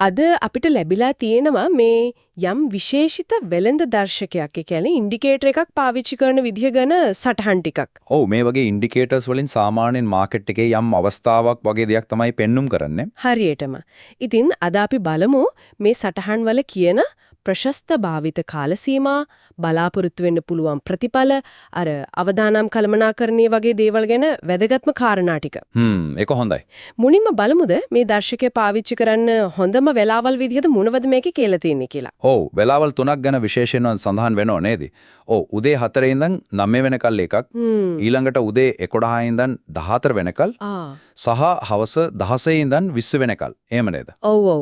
අද අපිට ලැබිලා තියෙනවා මේ යම් විශේෂිත වෙළඳ දර්ශකයක්. ඒ කියන්නේ ඉන්ඩිකේටර් එකක් පාවිච්චි කරන විදිහ ගැන සටහන් ටිකක්. ඔව් මේ වගේ ඉන්ඩිකේටර්ස් වලින් සාමාන්‍යයෙන් මාකට් එකේ යම් අවස්ථාවක් වගේ දෙයක් තමයි පෙන්눔 කරන්නේ. හරියටම. ඉතින් අද අපි බලමු මේ සටහන් වල කියන ප්‍රශස්ත භාවිත කාල සීමා, බලාපොරොත්තු වෙන්න පුළුවන් ප්‍රතිඵල, අර අවදානම් කළමනාකරණය වගේ දේවල් ගැන වැදගත්ම කාරණා ටික. ඒක හොඳයි. මුලින්ම බලමුද මේ දර්ශකය පාවිච්චි කරන්න හොඳම වෙලාවල් විදිහට මොනවද මේකේ කියලා තියෙන්නේ කියලා. ඔව් වෙලාවල් 3ක් ගැන විශේෂයෙන්ම සඳහන් වෙනව නේද? ඔව් උදේ 4 ඉඳන් 9 වෙනකල් එකක්. ඊළඟට උදේ 11 ඉඳන් 14 වෙනකල්. සහ හවස 16 ඉඳන් 20 වෙනකල්. එහෙම නේද? ඔව් ඔව්.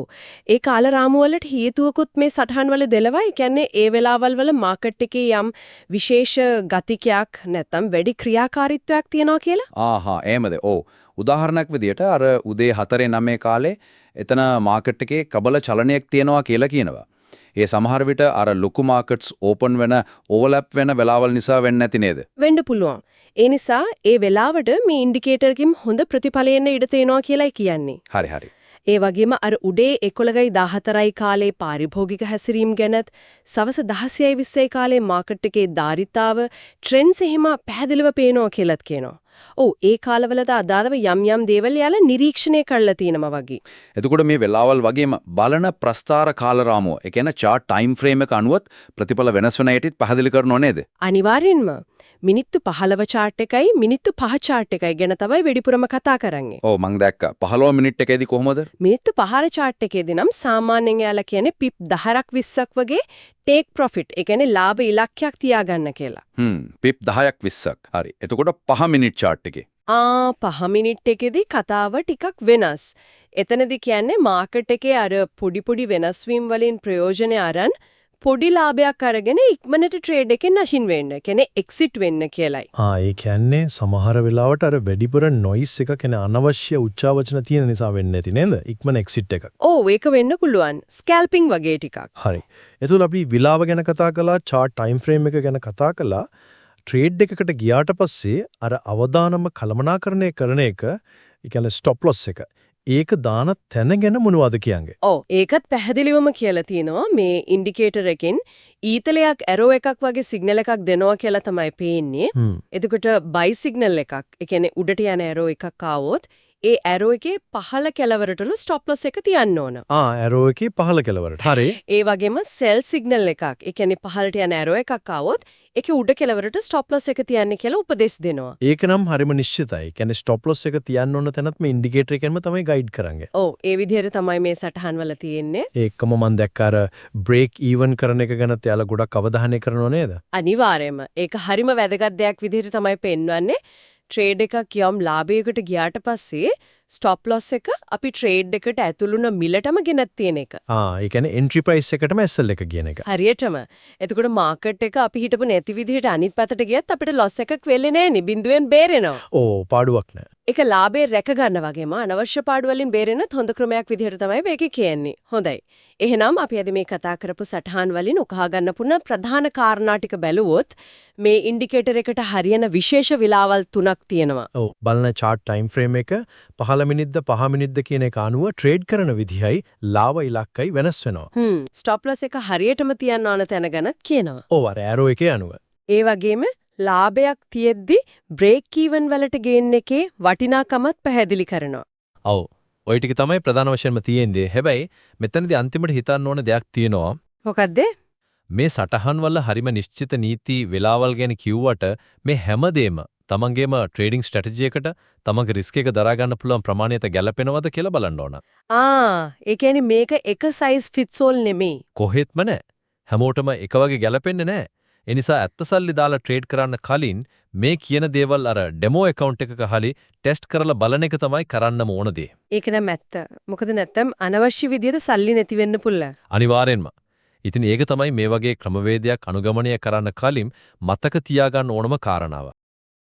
ඒ කාල රාමුව වලට හේතුවකුත් මේ සටහන් වල දෙලවයි. කියන්නේ ඒ වෙලාවල් වල මාකට් එකේ යම් විශේෂ ගතිකයක් නැත්නම් වැඩි ක්‍රියාකාරීත්වයක් තියනවා කියලා. ආහා එහෙමද? ඔව්. උදාහරණයක් විදියට අර උදේ 4-9 කාලේ එතන මාකට් එකේ කබල චලනයක් තියෙනවා කියලා කියනවා. ඒ සමහර විට අර ලොකු මාකට්ස් ඕපන් වෙන ඕවර්ලැප් වෙන වෙලාවල් නිසා වෙන්නේ නැති නේද? වෙන්න පුළුවන්. ඒ නිසා ඒ වෙලාවට මේ ඉන්ඩිකේටර් එකකින් හොඳ ප්‍රතිඵලයන්න ඉඩ තියෙනවා කියලායි කියන්නේ. හරි හරි. ඒ වගේම අර උදේ 11:14 කාලේ පාරිභෝගික හැසිරීම ගැනත් සවස් 16:20 කාලේ මාකට් එකේ ධාරිතාව ට්‍රෙන්ඩ්ස් එහෙම පැහැදිලිව පේනවා කියලාත් කියනවා. ඔව් ඒ කාලවලට අදාළව යම් යම් දේවල් යාලා නිරීක්ෂණය කරලා තියෙනවා වගේ. එතකොට මේ වෙලාවල් වගේම බලන ප්‍රස්ථාර කාල රාමුව, ඒ කියන්නේ chart time frame එක අනුවත් ප්‍රතිඵල වෙනස් වෙන හැටිත් පැහැදිලි කරනව නේද? අනිවාර්යෙන්ම. මිනිත්තු 15 chart එකයි මිනිත්තු 5 chart එකයි ගැන තමයි වැඩිපුරම කතා කරන්නේ. ඔව් මං දැක්කා. 15 මිනිත් එකේදී කොහොමද? මිනිත්තු 5 chart එකේදී නම් සාමාන්‍යයෙන් යාලා කියන්නේ පිප් 10ක් 20ක් වගේ take profit, ඒ කියන්නේ ලාභ ඉලක්කයක් තියාගන්න කියලා. පිප් 10ක් 20ක්. හරි. එතකොට 5 මිනිත් chart එකේ. 5 මිනිත් එකේදී කතාව ටිකක් වෙනස්. එතනදී කියන්නේ මාකට් එකේ අර පොඩි වෙනස් වීම් වලින් ප්‍රයෝජන අරන් පොඩි ලාභයක් අරගෙන ඉක්මනට ට්‍රේඩ් එකෙන් නැෂින් වෙන්න. කියන්නේ එක්සිට් වෙන්න කියලයි. ඒ කියන්නේ සමහර වෙලාවට අර වැඩිපුර නොයිස් එක කියන්නේ අනවශ්‍ය උච්චාවචන තියෙන නිසා වෙන්නේ නැති නේද? ඉක්මන එක්සිට් එකක්. ඔව් ඒක වෙන්න පුළුවන්. ස්කැල්පින් වගේ ටිකක්. හරි. එතකොට අපි විලාව ගැන කතා කළා, chart time frame එක ගැන කතා කළා. ට්‍රේඩ් එකකට ගියාට පස්සේ අර අවදානම කළමනාකරණය කරන එක, ඒ කියන්නේ stop loss එක. ඒක දාන තැන ගැන මොනවද කියන්නේ? ඔව් ඒකත් පැහැදිලිවම කියලා තියෙනවා. මේ ඉන්ඩිකේටර් එකෙන් ඊතලයක් ඇරෝ එකක් වගේ සිග්නල් එකක් දෙනවා කියලා තමයි පේන්නේ. එතකොට බයි සිග්නල් එකක්, ඒ කියන්නේ උඩට යන ඇරෝ එකක් ආවොත් ඒ ඇරෝ එකේ පහළ කෙළවරටලු ස්ටොප් ලොස් එක තියන්න ඕන. ඇරෝ එකේ පහළ කෙළවරට. හරි. ඒ වගේම සෙල් සිග්නල් එකක්, ඒ කියන්නේ පහළට යන ඇරෝ එකක් ආවොත් ඒකේ උඩ කෙළවරට ස්ටොප් ලොස් එක තියන්න කියලා උපදෙස් දෙනවා. ඒක නම් හරිම නිශ්චිතයි. ඒ කියන්නේ ස්ටොප් ලොස් එක තියන්න ඕන තැනත් මේ ඉන්ඩිකේටර් එකෙන්ම තමයි ගයිඩ් කරන්නේ. ඔව් ඒ විදිහට තමයි මේ සටහන් වල තියෙන්නේ. ඒකම මම දැක්ක අර බ්‍රේක් ඊවන් කරන එක ගැනත් යාලා ගොඩක් අවධානය කරනව නේද? අනිවාර්යයෙන්ම. ඒක හරිම වැදගත් දෙයක් විදිහට තමයි පෙන්වන්නේ. ට්‍රේඩ් එකක් යම් ලාභයකට ගියාට පස්සේ ස්ටොප් ලොස් එක අපි ට්‍රේඩ් එකට ඇතුළුන මිලටම ගෙනත් තියෙන එක. ඒ කියන්නේ එන්ට්‍රි ප්‍රයිස් එකටම SL එක කියන එක. හරියටම. එතකොට මාකට් එක අපි හිටපු නැති විදිහට අනිත් පැත්තට ගියත් අපිට ලොස් එකක් වෙන්නේ නැහැ නේ. බිඳුවෙන් බේරෙනවා. පාඩුවක් නැහැ. ඒක ලාභේ රැක ගන්න වගේම අනවශ්‍ය පාඩු වලින් බේරෙන්නත් හොඳ ක්‍රමයක් විදිහට තමයි මේකේ කියන්නේ. හොඳයි. එහෙනම් අපි අද මේ කතා කරපු සටහන් වලින් උකහා ගන්න පුන ප්‍රධාන කාරණා ටික බැලුවොත් මේ ඉන්ඩිකේටර් එකට හරියන විශේෂ විලාවල් 3ක් තියෙනවා. ඔව් බලන chart time frame එක 15 මිනිත්ද 5 මිනිත්ද කියන එක අනුව ට්‍රේඩ් කරන විදිහයි ලාභ ඉලක්කයි වෙනස් වෙනවා. ස්ටොප් ලොස් එක හරියටම තියන්න ඕන තැන ගැන කියනවා. ඔව් අර ඇරෝ එකේ අනුව. ඒ වගේම ලාභයක් තියෙද්දි බ්‍රේක් ඊවන් වලට ගේන්න එකේ වටිනාකමත් පැහැදිලි කරනවා. ඔව්. ওই ටික තමයි ප්‍රධාන වශයෙන්ම තියෙන්නේ. හැබැයි මෙතනදී අන්තිමට හිතන්න ඕන දෙයක් තියෙනවා. මොකද්ද? මේ සටහන් වල හරිම නිශ්චිත නීති වෙලාවල් ගැන කිව්වට මේ හැමදේම තමන්ගේම ට්‍රේඩින් ස්ට්‍රැටජි එකට තමන්ගේ රිස්ක් එක දරා ගන්න පුළුවන් ප්‍රමාණයට ගැලපෙනවද කියලා බලන්න ඕන. ඒ කියන්නේ මේක එක සයිස් ෆිට්ස් ඕල් නෙමෙයි. කොහෙත්ම නැහැ. හැමෝටම එක වගේ ගැලපෙන්නේ නැහැ. ඒ නිසා ඇත්ත සල්ලි දාලා ට්‍රේඩ් කරන්න කලින් මේ කියන දේවල් අර ඩෙමෝ account එකක හරි ටෙස්ට් කරලා බලන එක තමයි කරන්නම ඕන දේ. ඒක නම් ඇත්ත. මොකද නැත්තම් අනවශ්‍ය විදියට සල්ලි නැති වෙන්න පුළුවන්. අනිවාර්යෙන්ම. ඉතින් ඒක තමයි මේ වගේ ක්‍රමවේදයක් අනුගමනය කරන්න කලින් මතක තියාගන්න ඕනම කාරණාව.